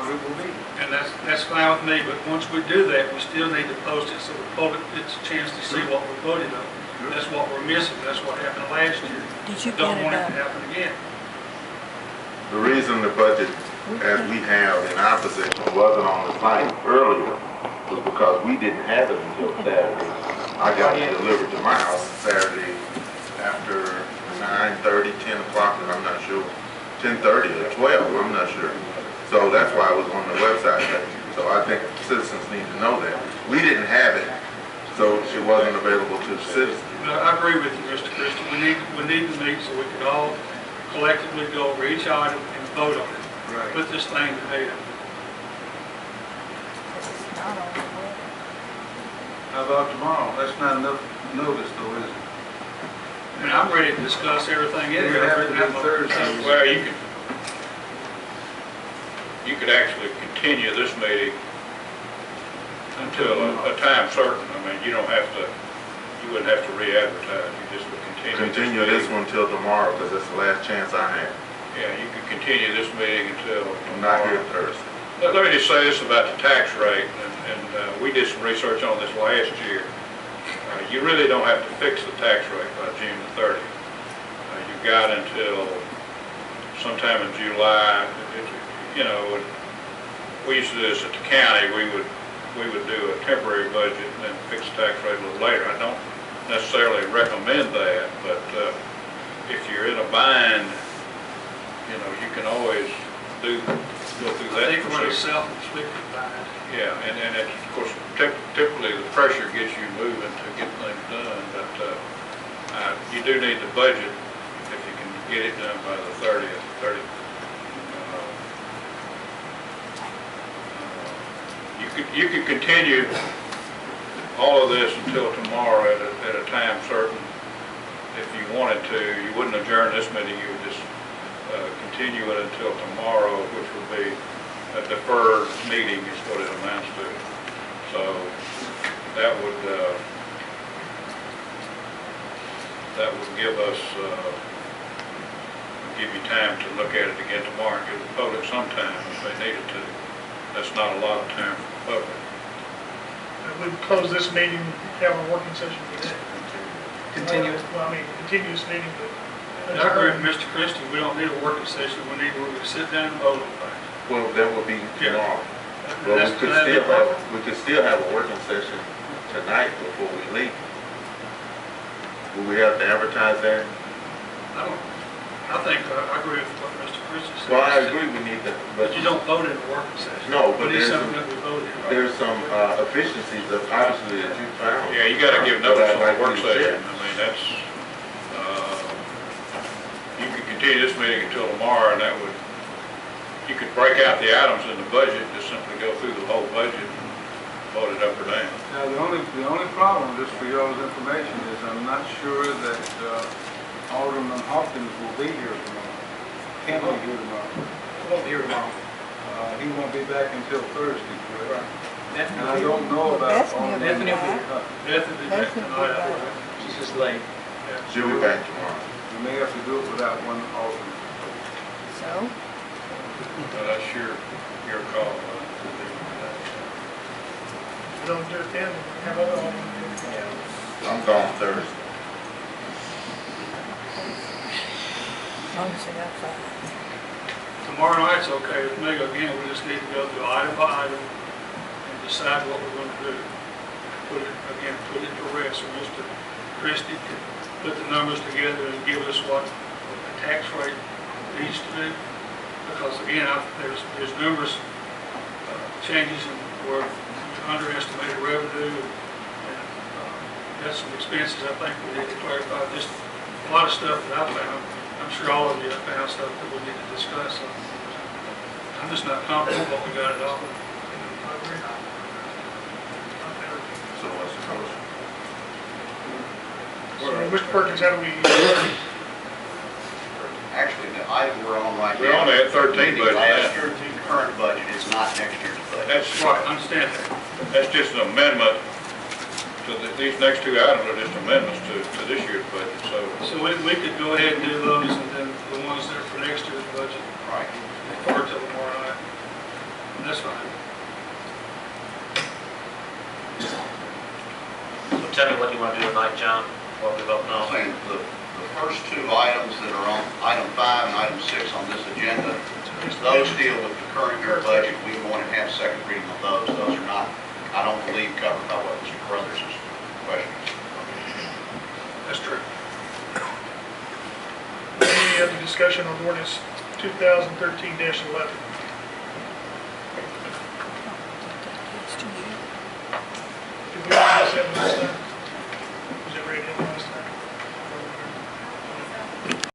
what it will be. And that's fine with me, but once we do that, we still need to post it so the public gets a chance to see what we voted on. That's what we're missing, that's what happened last year. Did you Don't get want it it up? to happen again. The reason the budget, as we have in our possession, wasn't on the site earlier was because we didn't have it until Saturday. I got it delivered to my house Saturday after 9:30, 10 o'clock, and I'm not sure. 10:30 or 12, I'm not sure. So that's why it was on the website page. So I think citizens need to know that. We didn't have it, so it wasn't available to the citizens. But I agree with you, Mr. Christie. We need to meet so we can all collectively go over each item and vote on it. Right. Put this thing to bed. How about tomorrow? That's not enough notice though, is it? I mean, I'm ready to discuss everything in We here. have to do Thursday. Well, you could actually continue this meeting until a time certain. I mean, you wouldn't have to re-advertise, you just would continue. Continue this one till tomorrow, because that's the last chance I have. Yeah, you could continue this meeting until I'm not here tomorrow. Thursday. Let me just say this about the tax rate, and we did some research on this last year. You really don't have to fix the tax rate by June the 30th. You've got until sometime in July. You know, we used to do this at the county. We would do a temporary budget and then fix the tax rate a little later. I don't necessarily recommend that, but if you're in a bind, you know, you can always go through that I think we're procedure. self-inflicted bind. Yeah, and it's, of course, typically the pressure gets you moving to get things done, but you do need the budget if you can get it done by the 30th. You could continue all of this until tomorrow at a time certain. If you wanted to, you wouldn't adjourn this meeting, you would just continue it until tomorrow, which would be a deferred meeting is what it amounts to. So that would give us, give you time to look at it again tomorrow and give the public some time if they needed to. That's not a lot of time for the public. We close this meeting, have a working session today. Continue. Well, I mean, continue this meeting, but. I agree with Mr. Christie. We don't need a working session. We need to sit down and vote on things. Well, that would be tomorrow. And But that's- we could still have a working session tonight before we leave. Will we have to advertise that? I think I agree with what Mr. Christie said. Well, I agree we need to, But you don't vote in a working session. No, but We need there's something some- that we vote in. there's some efficiencies that obviously that you found. Yeah, you gotta give But notice I'd on like the work you to share. session. I mean, that's, you could continue this meeting until tomorrow, and that would, you could break out the items in the budget, just simply go through the whole budget and vote it up or down. Now, the only problem, just for y'all's information, is I'm not sure that Alderman Hopkins will be here tomorrow. Can't be here tomorrow. Won't be here tomorrow. He won't be back until Thursday, correct? And I Definitely. don't know about Bethany will be Alderman back. Hopkins. Beth will be back tonight, I believe. She's just late. She'll be back tomorrow. We may have to do it without one alderman. So, But that's your call. We don't do it then, we have other options. I'm gone Thursday. as long as they got five. Tomorrow night's okay with me. Again, we just need to go through item by item and decide what we're going to do. Put it to rest. So Mr. Christie can put the numbers together and give us what the tax rate needs to do. Because again, there's numerous changes in where we underestimated revenue and got some expenses I think we need to clarify. Just a lot of stuff that I found. I'm sure all of you have found stuff that we need to discuss. So I'm just not confident what we got at all. So what's the motion? So, Mr. Perkins, how do we, Actually, the item we're on right now. We're on that 13 budget Last now. year's current budget, it's not next year's budget. That's Right, I understand that. That's just an amendment to these next two items are just amendments to this year's budget, so. So we could go ahead and do those and then the ones that are for next year's budget, Right. forward to tomorrow night. That's fine. So tell me what you want to do tonight, John, what we voting I'm on. saying the first two items that are on, item 5 and item 6 on this agenda, those deal with the current year budget. We can go in and have second reading on those. Those are not, I don't believe, covered by what Mr. Brothers' question is. That's true. Any other discussion on ordinance 2013-11?